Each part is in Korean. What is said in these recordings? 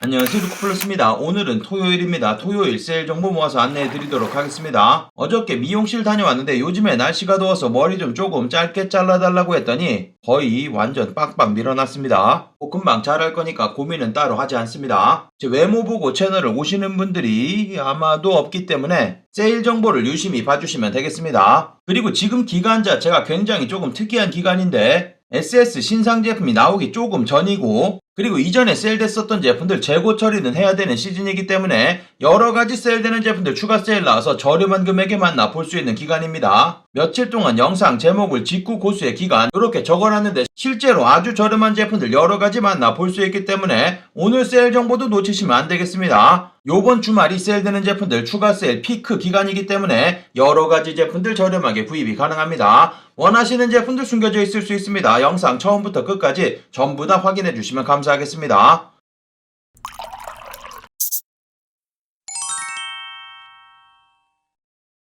안녕하세요, 루크플러스입니다. 오늘은 토요일입니다. 토요일 세일 정보 모아서 안내해 드리도록 하겠습니다. 어저께 미용실 다녀왔는데 요즘에 날씨가 더워서 머리 좀 조금 짧게 잘라달라고 했더니 거의 완전 빵빵 밀어놨습니다. 금방 잘할 거니까 고민은 따로 하지 않습니다. 제 외모 보고 채널을 오시는 분들이 아마도 없기 때문에 세일 정보를 유심히 봐주시면 되겠습니다. 그리고 지금 기간 자체가 굉장히 조금 특이한 기간인데 SS 신상 제품이 나오기 조금 전이고, 그리고 이전에 세일됐었던 제품들 재고 처리는 해야 되는 시즌이기 때문에 여러가지 세일되는 제품들 추가 세일 나와서 저렴한 금액에 만나 볼 수 있는 기간입니다. 며칠 동안 영상 제목을 직구 고수의 기간 이렇게 적어놨는데 실제로 아주 저렴한 제품들 여러가지 만나 볼 수 있기 때문에 오늘 세일 정보도 놓치시면 안 되겠습니다. 요번 주말이 세일되는 제품들 추가 세일 피크 기간이기 때문에 여러가지 제품들 저렴하게 구입이 가능합니다. 원하시는 제품들 숨겨져 있을 수 있습니다. 영상 처음부터 끝까지 전부 다 확인해 주시면 감사하겠습니다.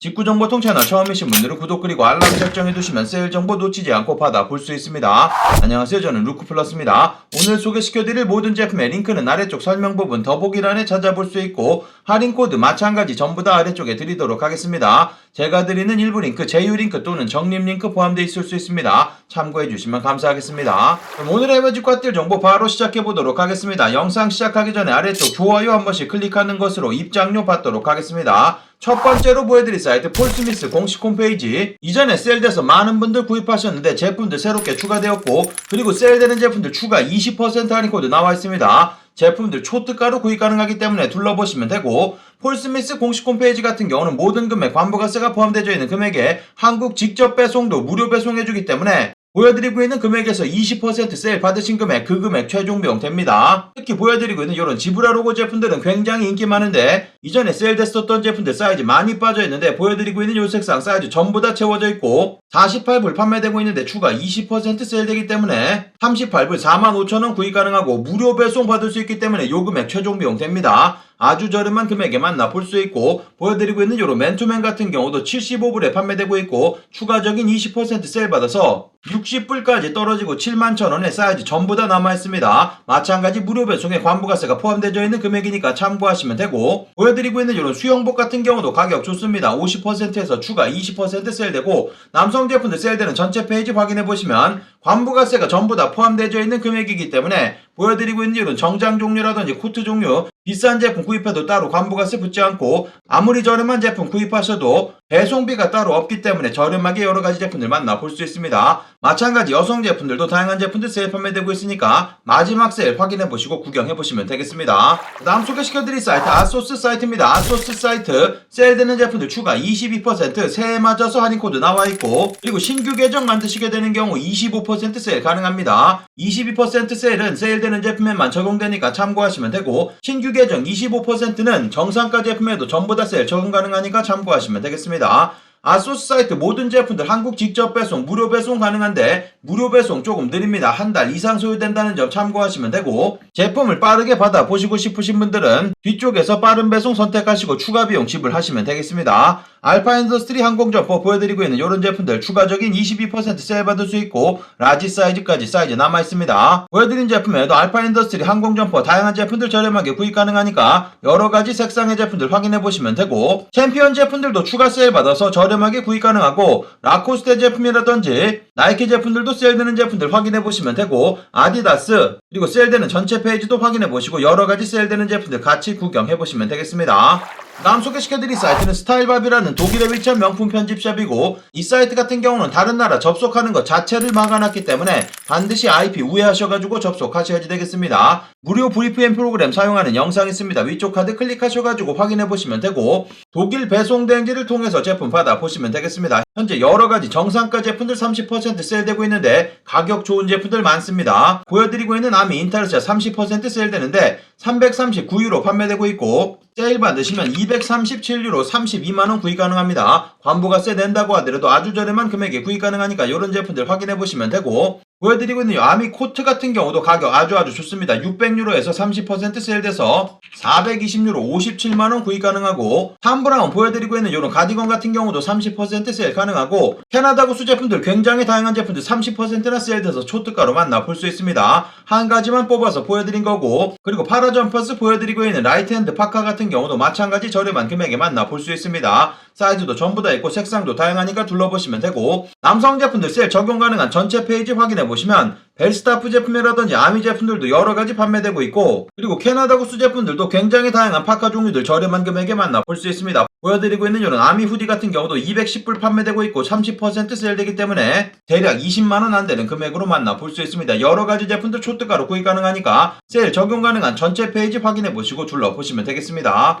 직구정보통 채널 처음이신 분들은 구독 그리고 알람 설정해두시면 세일 정보 놓치지 않고 받아볼 수 있습니다. 안녕하세요, 저는 루크플러스입니다. 오늘 소개시켜드릴 모든 제품의 링크는 아래쪽 설명 부분 더보기란에 찾아볼 수 있고 할인코드 마찬가지 전부 다 아래쪽에 드리도록 하겠습니다. 제가 드리는 일부 링크, 제휴 링크 또는 적립 링크 포함되어 있을 수 있습니다. 참고해주시면 감사하겠습니다. 그럼 오늘의 해외 직구तील 정보 바로 시작해보도록 하겠습니다. 영상 시작하기 전에 아래쪽 좋아요 한 번씩 클릭하는 것으로 입장료 받도록 하겠습니다. 첫 번째로 보여드릴 사이트 폴스미스 공식 홈페이지. 이전에 세일돼서 많은 분들 구입하셨는데 제품들 새롭게 추가되었고, 그리고 세일되는 제품들 추가 20% 할인 코드 나와 있습니다. 제품들 초특가로 구입 가능하기 때문에 둘러보시면 되고, 폴스미스 공식 홈페이지 같은 경우는 모든 금액 관부가세가 포함되어 있는 금액에 한국 직접 배송도 무료 배송해주기 때문에 보여드리고 있는 금액에서 20% 세일 받으신 금액, 그 금액 최종 비용 됩니다. 특히 보여드리고 있는 이런 지브라 로고 제품들은 굉장히 인기 많은데 이전에 세일됐었던 제품들 사이즈 많이 빠져있는데 보여드리고 있는 요 색상 사이즈 전부 다 채워져 있고 48불 판매되고 있는데 추가 20% 세일되기 때문에 38불 45,000원 구입 가능하고 무료 배송 받을 수 있기 때문에 요 금액 최종 비용 됩니다. 아주 저렴한 금액에 만나 볼 수 있고, 보여드리고 있는 요런 맨투맨 같은 경우도 75불에 판매되고 있고 추가적인 20% 세일 받아서 60불까지 떨어지고 71,000원에 사이즈 전부 다 남아있습니다. 마찬가지 무료 배송에 관부가세가 포함되어 있는 금액이니까 참고하시면 되고, 보여드리고 있는 이런 수영복 같은 경우도 가격 좋습니다. 50%에서 추가 20% 세일되고 남성 제품들 세일되는 전체 페이지 확인해보시면 관부가세가 전부 다 포함되어 있는 금액이기 때문에 보여드리고 있는 이런 정장 종류라든지 코트 종류 비싼 제품 구입해도 따로 관부가세 붙지 않고 아무리 저렴한 제품 구입하셔도 배송비가 따로 없기 때문에 저렴하게 여러가지 제품들 만나볼 수 있습니다. 마찬가지 여성 제품들도 다양한 제품들 세일 판매되고 있으니까 마지막 세일 확인해보시고 구경해보시면 되겠습니다. 다음 소개시켜드릴 사이트 아소스 사이트입니다. 아소스 사이트 세일되는 제품들 추가 22% 새해 맞아서 할인코드 나와있고, 그리고 신규 계정 만드시게 되는 경우 25% 세일 가능합니다. 22% 세일은 세일되는 제품에만 적용되니까 참고하시면 되고 신규 계정 25%는 정상가 제품에도 전부 다 세일 적용 가능하니까 참고하시면 되겠습니다. 아소스 사이트 모든 제품들 한국 직접 배송 무료 배송 가능한데 무료 배송 조금 느립니다. 한 달 이상 소요된다는 점 참고하시면 되고, 제품을 빠르게 받아보시고 싶으신 분들은 뒤쪽에서 빠른 배송 선택하시고 추가 비용 지불하시면 되겠습니다. 알파인더스트리 항공점포 보여드리고 있는 이런 제품들 추가적인 22% 세일 받을 수 있고 라지 사이즈까지 사이즈 남아있습니다. 보여드린 제품에도 알파인더스트리 항공점포 다양한 제품들 저렴하게 구입 가능하니까 여러가지 색상의 제품들 확인해보시면 되고, 챔피언 제품들도 추가 세일 받아서 저렴하게 구입 가능하고 라코스테 제품이라든지 나이키 제품들도 세일되는 제품들 확인해보시면 되고, 아디다스 그리고 세일되는 전체 페이지도 확인해보시고 여러가지 세일되는 제품들 같이 구경해보시면 되겠습니다. 다음 소개시켜드릴 사이트는 스타일밥이라는 독일에 위치한 명품 편집샵이고, 이 사이트 같은 경우는 다른 나라 접속하는 것 자체를 막아놨기 때문에 반드시 IP 우회하셔가지고 접속하셔야지 되겠습니다. 무료 VPN 프로그램 사용하는 영상 있습니다. 위쪽 카드 클릭하셔가지고 확인해보시면 되고 독일 배송 대행지를 통해서 제품 받아보시면 되겠습니다. 현재 여러가지 정상가 제품들 30% 세일되고 있는데 가격 좋은 제품들 많습니다. 보여드리고 있는 아미 인타르샤 30% 세일되는데 339유로 판매되고 있고 세일 받으시면 237유로 32만원 구입 가능합니다. 관부가세 낸다고 하더라도 아주 저렴한 금액에 구입 가능하니까 이런 제품들 확인해보시면 되고, 보여드리고 있는 이 아미 코트 같은 경우도 가격 아주 좋습니다. 600유로에서 30% 세일돼서 420유로 57만원 구입 가능하고, 탐 브라운 보여드리고 있는 이런 가디건 같은 경우도 30% 세일 가능하고, 캐나다 구스 제품들 굉장히 다양한 제품들 30%나 세일돼서 초특가로 만나볼 수 있습니다. 한 가지만 뽑아서 보여드린 거고, 그리고 파라 점퍼스 보여드리고 있는 라이트핸드 파카 같은 경우도 마찬가지 저렴한 금액에 만나볼 수 있습니다. 사이즈도 전부 다 있고 색상도 다양하니까 둘러보시면 되고, 남성 제품들 세일 적용 가능한 전체 페이지 확인해보시면 벨스타프 제품이라든지 아미 제품들도 여러가지 판매되고 있고, 그리고 캐나다 구스 제품들도 굉장히 다양한 파카 종류들 저렴한 금액에 만나볼 수 있습니다. 보여드리고 있는 이런 아미 후디 같은 경우도 210불 판매되고 있고 30% 세일되기 때문에 대략 20만원 안되는 금액으로 만나볼 수 있습니다. 여러가지 제품들 초특가로 구입 가능하니까 세일 적용 가능한 전체 페이지 확인해보시고 둘러보시면 되겠습니다.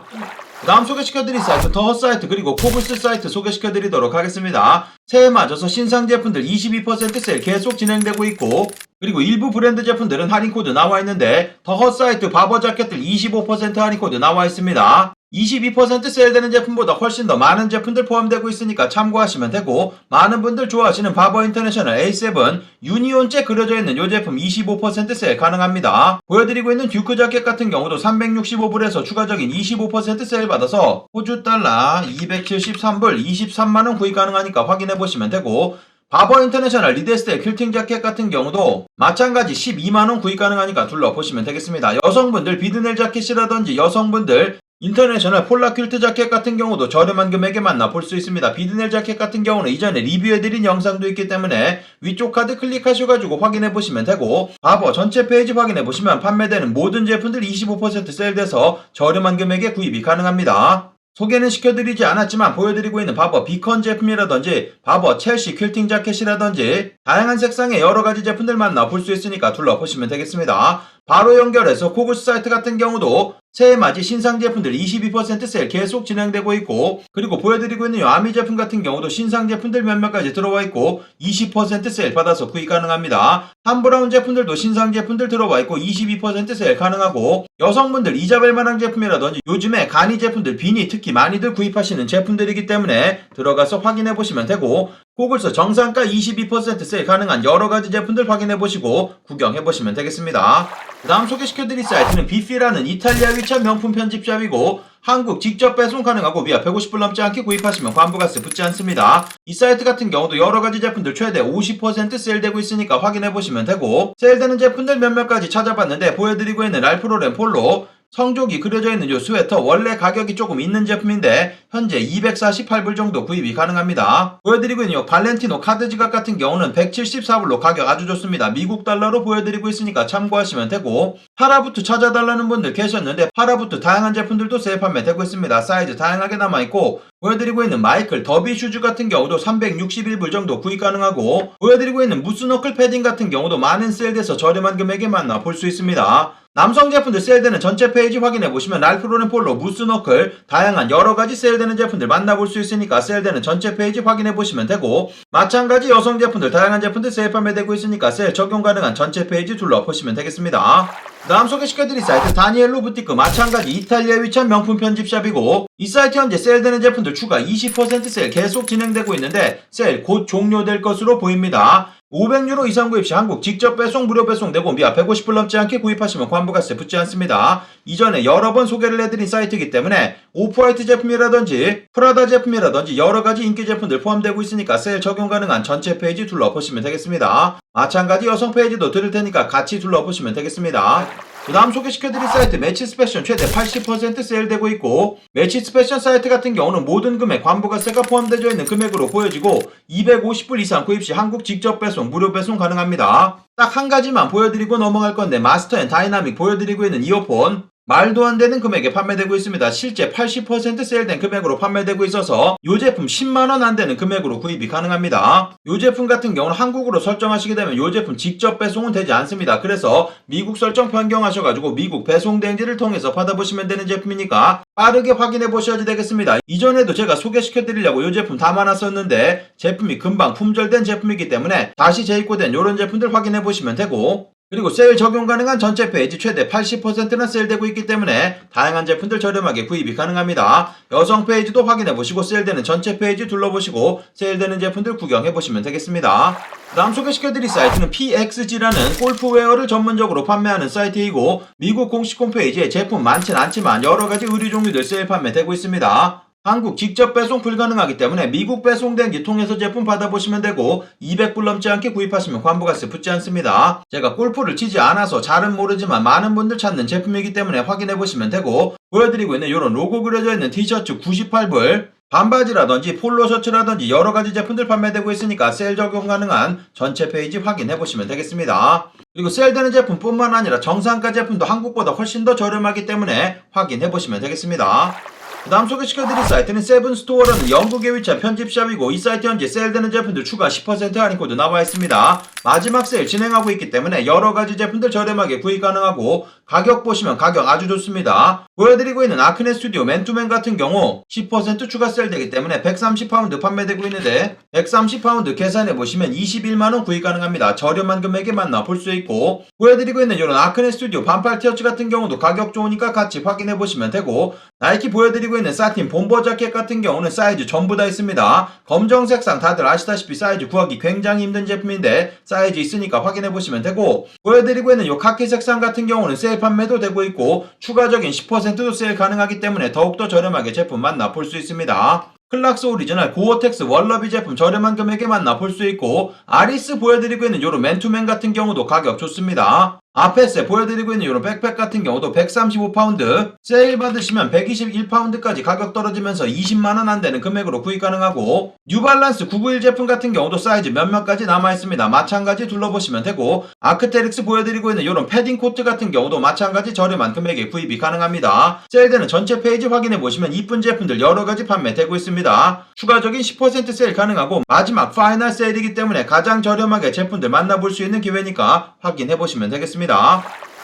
그 다음 소개시켜드릴 사이트 더허 사이트 그리고 코블스 사이트 소개시켜드리도록 하겠습니다. 새해 맞아서 신상 제품들 22% 세일 계속 진행되고 있고, 그리고 일부 브랜드 제품들은 할인 코드 나와 있는데, 더허 사이트 바버 자켓들 25% 할인 코드 나와 있습니다. 22% 세일되는 제품보다 훨씬 더 많은 제품들 포함되고 있으니까 참고하시면 되고, 많은 분들 좋아하시는 바버 인터내셔널 A7 유니온째 그려져 있는 이 제품 25% 세일 가능합니다. 보여드리고 있는 듀크 자켓 같은 경우도 365불에서 추가적인 25% 세일 받아서 호주 달러 273불 23만원 구입 가능하니까 확인해보시면 되고, 바버 인터내셔널 리데스텔 퀼팅 자켓 같은 경우도 마찬가지 12만원 구입 가능하니까 둘러보시면 되겠습니다. 여성분들 비드넬 자켓이라든지 여성분들 인터내셔널 폴라 퀼트 자켓 같은 경우도 저렴한 금액에 만나볼 수 있습니다. 비드넬 자켓 같은 경우는 이전에 리뷰해드린 영상도 있기 때문에 위쪽 카드 클릭하셔가지고 확인해보시면 되고, 바버 전체 페이지 확인해보시면 판매되는 모든 제품들 25% 세일돼서 저렴한 금액에 구입이 가능합니다. 소개는 시켜드리지 않았지만 보여드리고 있는 바버 비컨 제품이라든지 바버 첼시 퀼팅 자켓이라든지 다양한 색상의 여러가지 제품들 만나볼 수 있으니까 둘러보시면 되겠습니다. 바로 연결해서 코글스 사이트 같은 경우도 새해 맞이 신상 제품들 22% 세일 계속 진행되고 있고, 그리고 보여드리고 있는 아미 제품 같은 경우도 신상 제품들 몇몇 가지 들어와 있고 20% 세일 받아서 구입 가능합니다. 탐 브라운 제품들도 신상 제품들 들어와 있고 22% 세일 가능하고, 여성분들 이자벨 마랑 제품이라든지 요즘에 가니 제품들 비니 특히 많이들 구입하시는 제품들이기 때문에 들어가서 확인해 보시면 되고, 코글스 정상가 22% 세일 가능한 여러가지 제품들 확인해 보시고 구경해 보시면 되겠습니다. 그 다음 소개시켜드릴 사이트는 비피라는 이탈리아 위치한 명품 편집샵이고, 한국 직접 배송 가능하고 위아 150불 넘지 않게 구입하시면 관부가세 붙지 않습니다. 이 사이트 같은 경우도 여러가지 제품들 최대 50% 세일되고 있으니까 확인해보시면 되고, 세일되는 제품들 몇몇 가지 찾아봤는데 보여드리고 있는 랄프 로렌 폴로 성족이 그려져 있는 이 스웨터 원래 가격이 조금 있는 제품인데 현재 248불 정도 구입이 가능합니다. 보여드리고 있는 이 발렌티노 카드 지갑 같은 경우는 174불로 가격 아주 좋습니다. 미국 달러로 보여드리고 있으니까 참고하시면 되고, 파라부트 찾아달라는 분들 계셨는데 파라부트 다양한 제품들도 세일 판매되고 있습니다. 사이즈 다양하게 남아있고, 보여드리고 있는 마이클 더비 슈즈 같은 경우도 361불 정도 구입 가능하고, 보여드리고 있는 무스너클 패딩 같은 경우도 많은 세일돼서 저렴한 금액에 만나볼 수 있습니다. 남성 제품들 세일되는 전체 페이지 확인해보시면 랄프 로렌 폴로 무스너클 다양한 여러가지 세일되는 제품들 만나볼 수 있으니까 세일되는 전체 페이지 확인해보시면 되고, 마찬가지 여성 제품들 다양한 제품들 세일 판매되고 있으니까 세일 적용 가능한 전체 페이지 둘러보시면 되겠습니다. 그 다음 소개시켜드릴 사이트 다니엘로 부티크 마찬가지 이탈리아 위치한 명품 편집샵이고, 이 사이트 현재 세일되는 제품들 추가 20% 세일 계속 진행되고 있는데 세일 곧 종료될 것으로 보입니다. 500유로 이상 구입 시 한국 직접 배송 무료 배송되고 미아 150불 넘지 않게 구입하시면 관부가세 붙지 않습니다. 이전에 여러 번 소개를 해드린 사이트이기 때문에 오프화이트 제품이라든지 프라다 제품이라든지 여러가지 인기 제품들 포함되고 있으니까 세일 적용 가능한 전체 페이지 둘러보시면 되겠습니다. 마찬가지 여성 페이지도 들을 테니까 같이 둘러보시면 되겠습니다. 그 다음 소개시켜드릴 사이트 매치스 패션 최대 80% 세일되고 있고, 매치스 패션 사이트 같은 경우는 모든 금액 관부가세가 포함되어 있는 금액으로 보여지고 250불 이상 구입 시 한국 직접 배송 무료 배송 가능합니다. 딱 한 가지만 보여드리고 넘어갈 건데, 마스터 앤 다이나믹 보여드리고 있는 이어폰 말도 안 되는 금액에 판매되고 있습니다. 실제 80% 세일된 금액으로 판매되고 있어서 이 제품 10만원 안 되는 금액으로 구입이 가능합니다. 이 제품 같은 경우는 한국으로 설정하시게 되면 이 제품 직접 배송은 되지 않습니다. 그래서 미국 설정 변경하셔가지고 미국 배송 대행지를 통해서 받아보시면 되는 제품이니까 빠르게 확인해 보셔야지 되겠습니다. 이전에도 제가 소개시켜 드리려고 이 제품 담아놨었는데 제품이 금방 품절된 제품이기 때문에 다시 재입고된 이런 제품들 확인해 보시면 되고, 그리고 세일 적용 가능한 전체 페이지 최대 80%나 세일되고 있기 때문에 다양한 제품들 저렴하게 구입이 가능합니다. 여성 페이지도 확인해보시고 세일되는 전체 페이지 둘러보시고 세일되는 제품들 구경해보시면 되겠습니다. 다음 소개시켜드릴 사이트는 PXG라는 골프웨어를 전문적으로 판매하는 사이트이고 미국 공식 홈페이지에 제품 많진 않지만 여러가지 의류 종류들 세일 판매되고 있습니다. 한국 직접 배송 불가능하기 때문에 미국 배송 대행지 통해서 제품 받아보시면 되고 200불 넘지 않게 구입하시면 관부가세 붙지 않습니다. 제가 골프를 치지 않아서 잘은 모르지만 많은 분들 찾는 제품이기 때문에 확인해보시면 되고 보여드리고 있는 이런 로고 그려져 있는 티셔츠 98불 반바지라든지 폴로 셔츠라든지 여러가지 제품들 판매되고 있으니까 세일 적용 가능한 전체 페이지 확인해보시면 되겠습니다. 그리고 세일되는 제품뿐만 아니라 정상가 제품도 한국보다 훨씬 더 저렴하기 때문에 확인해보시면 되겠습니다. 그 다음 소개시켜드릴 사이트는 세븐스토어라는 영국에 위치한 편집샵이고 이 사이트 현재 세일되는 제품들 추가 10% 할인 코드 나와 있습니다. 마지막 세일 진행하고 있기 때문에 여러가지 제품들 저렴하게 구입 가능하고 가격 보시면 가격 아주 좋습니다. 보여드리고 있는 아크네 스튜디오 맨투맨 같은 경우 10% 추가 세일되기 때문에 130파운드 판매되고 있는데 130파운드 계산해보시면 21만원 구입 가능합니다. 저렴한 금액에 만나 볼 수 있고 보여드리고 있는 이런 아크네 스튜디오 반팔 티셔츠 같은 경우도 가격 좋으니까 같이 확인해보시면 되고 나이키 보여드리고 있는 사틴 bomber 자켓 같은 경우는 사이즈 전부 다 있습니다. 검정 색상 다들 아시다시피 사이즈 구하기 굉장히 힘든 제품인데 사이즈 있으니까 확인해보시면 되고 보여드리고 있는 이 카키 색상 같은 경우는 세일 판매도 되고 있고 추가적인 10%도 세일 가능하기 때문에 더욱더 저렴하게 제품 만나 볼 수 있습니다. 클락스 오리지널 고어텍스 월러비 제품 저렴한 금액에 만나 볼 수 있고 아리스 보여드리고 있는 요런 맨투맨 같은 경우도 가격 좋습니다. 아페세 보여드리고 있는 이런 백팩 같은 경우도 135파운드 세일 받으시면 121파운드까지 가격 떨어지면서 20만원 안되는 금액으로 구입 가능하고 뉴발란스 991 제품 같은 경우도 사이즈 몇몇 가지 남아있습니다. 마찬가지 둘러보시면 되고 아크테릭스 보여드리고 있는 이런 패딩 코트 같은 경우도 마찬가지 저렴한 금액에 구입이 가능합니다. 세일되는 전체 페이지 확인해보시면 이쁜 제품들 여러가지 판매되고 있습니다. 추가적인 10% 세일 가능하고 마지막 파이널 세일이기 때문에 가장 저렴하게 제품들 만나볼 수 있는 기회니까 확인해보시면 되겠습니다.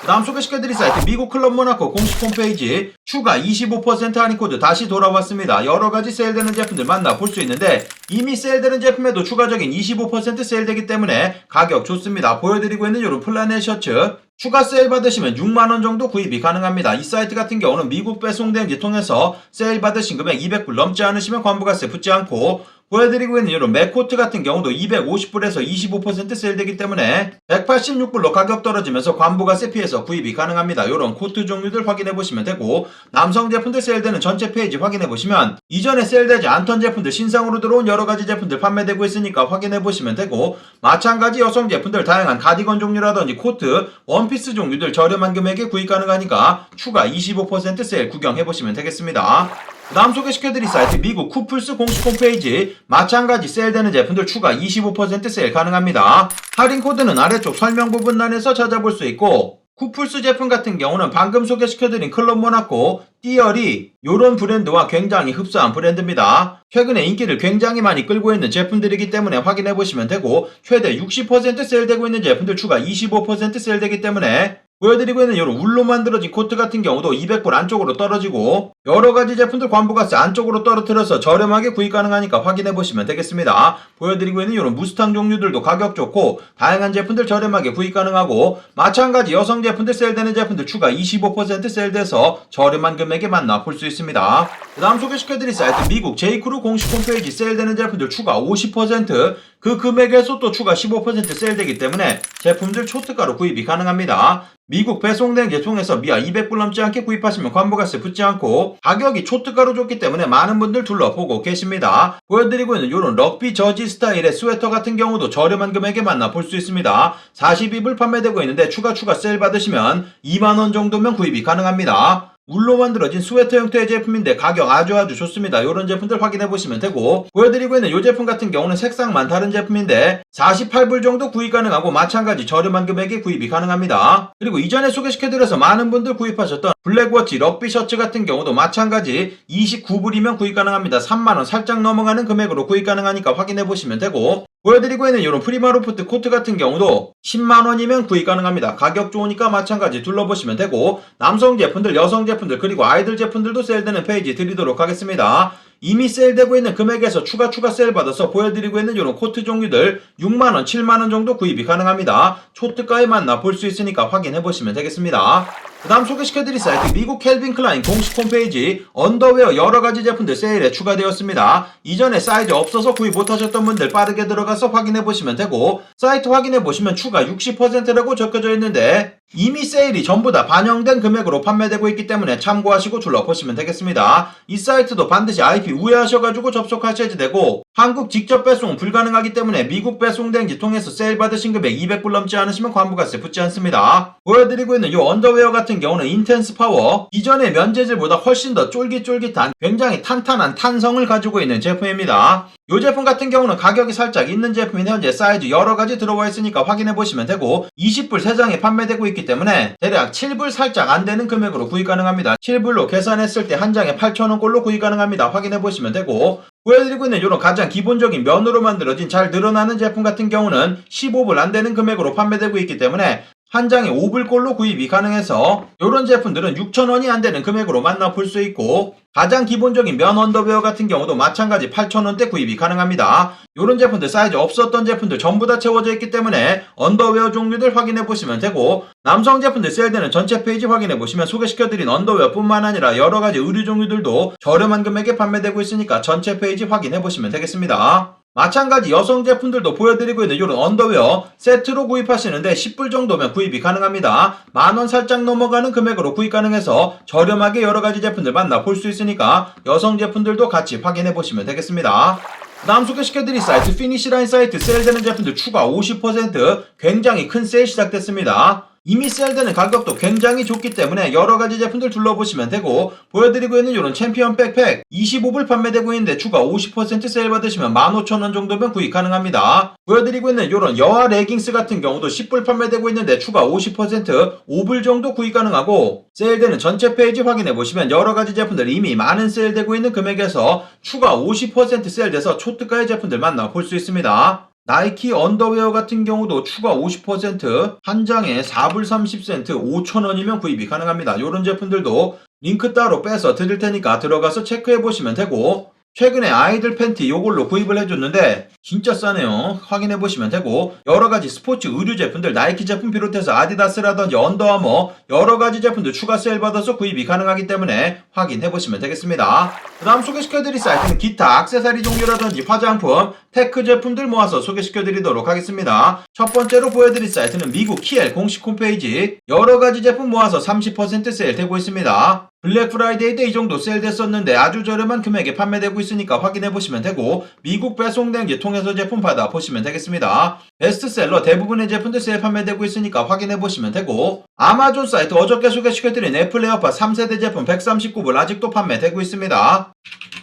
다음 소개시켜드릴 사이트 미국 클럽 모나코 공식 홈페이지 추가 25% 할인 코드 다시 돌아왔습니다. 여러가지 세일되는 제품들 만나볼 수 있는데 이미 세일되는 제품에도 추가적인 25% 세일되기 때문에 가격 좋습니다. 보여드리고 있는 이런 플라넷 셔츠 추가 세일 받으시면 6만원 정도 구입이 가능합니다. 이 사이트 같은 경우는 미국 배송 대행지 통해서 세일 받으신 금액 200불 넘지 않으시면 관부가세 붙지 않고 보여드리고 있는 이런 맥코트 같은 경우도 250불에서 25% 세일되기 때문에 186불로 가격 떨어지면서 관부가세 피해서 구입이 가능합니다. 이런 코트 종류들 확인해보시면 되고 남성 제품들 세일되는 전체 페이지 확인해보시면 이전에 세일되지 않던 제품들 신상으로 들어온 여러가지 제품들 판매되고 있으니까 확인해보시면 되고 마찬가지 여성 제품들 다양한 가디건 종류라든지 코트, 원피스 종류들 저렴한 금액에 구입 가능하니까 추가 25% 세일 구경해보시면 되겠습니다. 다음 소개시켜드릴 사이트 미국 쿠플스 공식 홈페이지 마찬가지 세일되는 제품들 추가 25% 세일 가능합니다. 할인 코드는 아래쪽 설명 부분란에서 찾아볼 수 있고 쿠플스 제품 같은 경우는 방금 소개시켜드린 클럽 모나코, 띠어리 요런 브랜드와 굉장히 흡사한 브랜드입니다. 최근에 인기를 굉장히 많이 끌고 있는 제품들이기 때문에 확인해보시면 되고 최대 60% 세일되고 있는 제품들 추가 25% 세일되기 때문에 보여드리고 있는 이런 울로 만들어진 코트 같은 경우도 200불 안쪽으로 떨어지고 여러가지 제품들 관부가세 안쪽으로 떨어뜨려서 저렴하게 구입 가능하니까 확인해보시면 되겠습니다. 보여드리고 있는 이런 무스탕 종류들도 가격 좋고 다양한 제품들 저렴하게 구입 가능하고 마찬가지 여성 제품들 세일되는 제품들 추가 25% 세일돼서 저렴한 금액에 만나 볼 수 있습니다. 그 다음 소개시켜드릴 사이트 미국 제이크루 공식 홈페이지 세일되는 제품들 추가 50% 그 금액에서 또 추가 15% 세일되기 때문에 제품들 초특가로 구입이 가능합니다. 미국 배송 대행지 통해서 미아 200불 넘지 않게 구입하시면 관부가세 붙지 않고 가격이 초특가로 좋기 때문에 많은 분들 둘러보고 계십니다. 보여드리고 있는 이런 럭비 저지 스타일의 스웨터 같은 경우도 저렴한 금액에 만나 볼 수 있습니다. 42불 판매되고 있는데 추가 세일 받으시면 2만원 정도면 구입이 가능합니다. 울로 만들어진 스웨터 형태의 제품인데 가격 아주 좋습니다. 이런 제품들 확인해보시면 되고 보여드리고 있는 이 제품 같은 경우는 색상만 다른 제품인데 48불 정도 구입 가능하고 마찬가지 저렴한 금액에 구입이 가능합니다. 그리고 이전에 소개시켜드려서 많은 분들 구입하셨던 블랙워치 럭비 셔츠 같은 경우도 마찬가지 29불이면 구입 가능합니다. 3만원 살짝 넘어가는 금액으로 구입 가능하니까 확인해보시면 되고, 보여드리고 있는 이런 프리마로프트 코트 같은 경우도 10만원이면 구입 가능합니다. 가격 좋으니까 마찬가지 둘러보시면 되고, 남성 제품들, 여성 제품들, 그리고 아이들 제품들도 세일되는 페이지 드리도록 하겠습니다. 이미 세일되고 있는 금액에서 추가 세일 받아서 보여드리고 있는 이런 코트 종류들 6만원, 7만원 정도 구입이 가능합니다. 초특가에 만나 볼 수 있으니까 확인해보시면 되겠습니다. 그 다음 소개시켜드릴 사이트 미국 캘빈 클라인 공식 홈페이지 언더웨어 여러가지 제품들 세일에 추가되었습니다. 이전에 사이즈 없어서 구입 못하셨던 분들 빠르게 들어가서 확인해보시면 되고, 사이트 확인해보시면 추가 60%라고 적혀져 있는데 이미 세일이 전부 다 반영된 금액으로 판매되고 있기 때문에 참고하시고 둘러보시면 되겠습니다. 이 사이트도 반드시 IP 우회하셔가지고 접속하셔야지 되고, 한국 직접 배송 불가능하기 때문에 미국 배송 대행지 통해서 세일 받으신 금액 200불 넘지 않으시면 관부가세 붙지 않습니다. 보여드리고 있는 이 언더웨어 같은 경우는 인텐스 파워, 이전의 면재질보다 훨씬 더 쫄깃쫄깃한 굉장히 탄탄한 탄성을 가지고 있는 제품입니다. 이 제품 같은 경우는 가격이 살짝 있는 제품인 현재 사이즈 여러가지 들어와 있으니까 확인해보시면 되고, 20불 3장에 판매되고 있기 때문에 대략 7불 살짝 안되는 금액으로 구입 가능합니다. 7불로 계산했을 때 한 장에 8,000원꼴로 구입 가능합니다. 확인해보시면 되고, 보여드리고 있는 이런 가장 기본적인 면으로 만들어진 잘 늘어나는 제품 같은 경우는 15불 안되는 금액으로 판매되고 있기 때문에 한 장에 5불꼴로 구입이 가능해서 이런 제품들은 6,000원이 안되는 금액으로 만나볼 수 있고, 가장 기본적인 면 언더웨어 같은 경우도 마찬가지 8,000원대 구입이 가능합니다. 이런 제품들 사이즈 없었던 제품들 전부 다 채워져 있기 때문에 언더웨어 종류들 확인해보시면 되고, 남성 제품들 세일되는 전체 페이지 확인해보시면 소개시켜드린 언더웨어 뿐만 아니라 여러가지 의류 종류들도 저렴한 금액에 판매되고 있으니까 전체 페이지 확인해보시면 되겠습니다. 마찬가지 여성 제품들도 보여드리고 있는 이런 언더웨어 세트로 구입하시는데 10불 정도면 구입이 가능합니다. 만원 살짝 넘어가는 금액으로 구입 가능해서 저렴하게 여러가지 제품들 만나볼 수 있으니까 여성 제품들도 같이 확인해보시면 되겠습니다. 다음 소개시켜드릴 사이트 피니시라인 사이트 세일되는 제품들 추가 50% 굉장히 큰 세일 시작됐습니다. 이미 세일되는 가격도 굉장히 좋기 때문에 여러가지 제품들 둘러보시면 되고, 보여드리고 있는 이런 챔피언 백팩 25불 판매되고 있는데 추가 50% 세일 받으시면 15,000원 정도면 구입 가능합니다. 보여드리고 있는 이런 여하 레깅스 같은 경우도 10불 판매되고 있는데 추가 50% 5불 정도 구입 가능하고, 세일되는 전체 페이지 확인해보시면 여러가지 제품들 이미 많은 세일되고 있는 금액에서 추가 50% 세일돼서 초특가의 제품들 만나볼 수 있습니다. 나이키 언더웨어 같은 경우도 추가 50% 한 장에 4불 30센트 5,000원이면 구입이 가능합니다. 이런 제품들도 링크 따로 빼서 드릴 테니까 들어가서 체크해보시면 되고, 최근에 아이들 팬티 요걸로 구입을 해줬는데 진짜 싸네요. 확인해보시면 되고, 여러가지 스포츠 의류 제품들 나이키 제품 비롯해서 아디다스라든지 언더아머 여러가지 제품들 추가 세일 받아서 구입이 가능하기 때문에 확인해보시면 되겠습니다. 그 다음 소개시켜드릴 사이트는 기타 액세서리 종류라든지 화장품 테크 제품들 모아서 소개시켜드리도록 하겠습니다. 첫 번째로 보여드릴 사이트는 미국 키엘 공식 홈페이지 여러가지 제품 모아서 30% 세일 되고 있습니다. 블랙 프라이데이 때 이 정도 세일 됐었는데 아주 저렴한 금액에 판매되고 있으니까 확인해보시면 되고, 미국 배송 대행지 통해서 제품 받아보시면 되겠습니다. 베스트셀러 대부분의 제품들 세일 판매되고 있으니까 확인해보시면 되고, 아마존 사이트 어저께 소개시켜드린 애플 에어팟 3세대 제품 139불 아직도 판매되고 있습니다.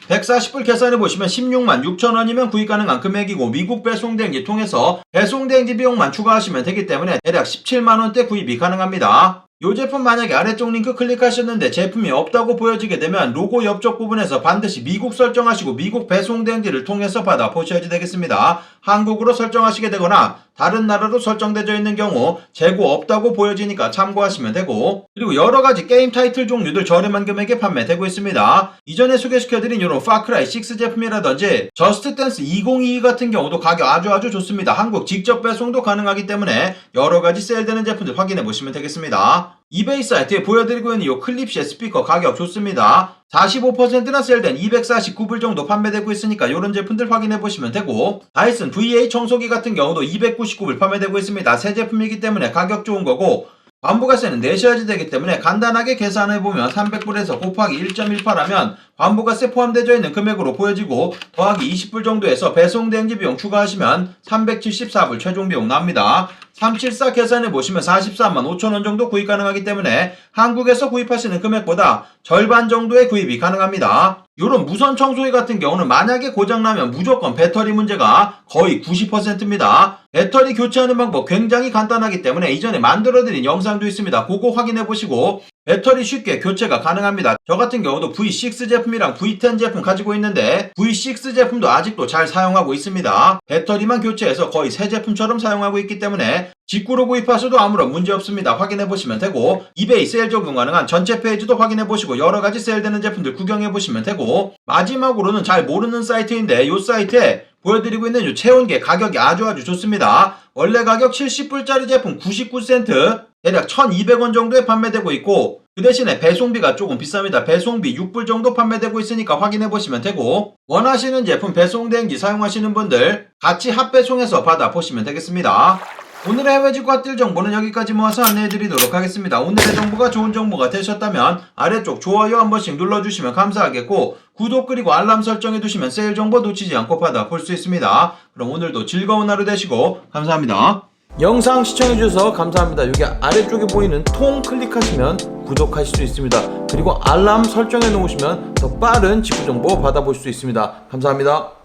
140불 계산해보시면 16만 6천원이면 구입 가능한 금액이고, 미국 배송 대행지 통해서 배송 대행지 비용만 추가하시면 되기 때문에 대략 17만원대 구입이 가능합니다. 이 제품 만약에 아래쪽 링크 클릭하셨는데 제품이 없다고 보여지게 되면 로고 옆쪽 부분에서 반드시 미국 설정하시고 미국 배송 대행지를 통해서 받아보셔야지 되겠습니다. 한국으로 설정하시게 되거나 다른 나라로 설정되어 있는 경우 재고 없다고 보여지니까 참고하시면 되고, 그리고 여러가지 게임 타이틀 종류들 저렴한 금액에 판매되고 있습니다. 이전에 소개시켜드린 이런 파크라이 6 제품이라든지 저스트 댄스 2022 같은 경우도 가격 아주 좋습니다. 한국 직접 배송도 가능하기 때문에 여러가지 세일되는 제품들 확인해보시면 되겠습니다. 이베이 사이트에 보여드리고 있는 이 클립시 스피커 가격 좋습니다. 45%나 세일된 249불 정도 판매되고 있으니까 이런 제품들 확인해보시면 되고, 다이슨 VA 청소기 같은 경우도 299불 판매되고 있습니다. 새 제품이기 때문에 가격 좋은 거고, 관부가세는 내셔야지 되기 때문에 간단하게 계산해보면 300불에서 곱하기 1.18하면 관부가세 포함되어 있는 금액으로 보여지고, 더하기 20불 정도에서 배송대행지 비용 추가하시면 374불 최종 비용 납니다. 374 계산해보시면 44만 5천원 정도 구입 가능하기 때문에 한국에서 구입하시는 금액보다 절반 정도의 구입이 가능합니다. 이런 무선 청소기 같은 경우는 만약에 고장나면 무조건 배터리 문제가 거의 90%입니다. 배터리 교체하는 방법 굉장히 간단하기 때문에 이전에 만들어드린 영상도 있습니다. 그거 확인해보시고, 배터리 쉽게 교체가 가능합니다. 저 같은 경우도 V6 제품이랑 V10 제품 가지고 있는데 V6 제품도 아직도 잘 사용하고 있습니다. 배터리만 교체해서 거의 새 제품처럼 사용하고 있기 때문에 직구로 구입하셔도 아무런 문제 없습니다. 확인해 보시면 되고 이베이 세일 적용 가능한 전체 페이지도 확인해 보시고 여러가지 세일되는 제품들 구경해 보시면 되고 마지막으로는 잘 모르는 사이트인데 이 사이트에 보여드리고 있는 이 체온계 가격이 아주 좋습니다. 원래 가격 70불짜리 제품 99센트 대략 1200원 정도에 판매되고 있고 그 대신에 배송비가 조금 비쌉니다. 배송비 6불 정도 판매되고 있으니까 확인해 보시면 되고 원하시는 제품 배송대행지 사용하시는 분들 같이 합배송해서 받아보시면 되겠습니다. 오늘의 해외 직구핫딜 정보는 여기까지 모아서 안내해드리도록 하겠습니다. 오늘의 정보가 좋은 정보가 되셨다면 아래쪽 좋아요 한 번씩 눌러주시면 감사하겠고 구독 그리고 알람 설정해두시면 세일 정보 놓치지 않고 받아볼 수 있습니다. 그럼 오늘도 즐거운 하루 되시고 감사합니다. 영상 시청해주셔서 감사합니다. 여기 아래쪽에 보이는 통 클릭하시면 구독하실 수 있습니다. 그리고 알람 설정해 놓으시면 더 빠른 직구 정보 받아볼 수 있습니다. 감사합니다.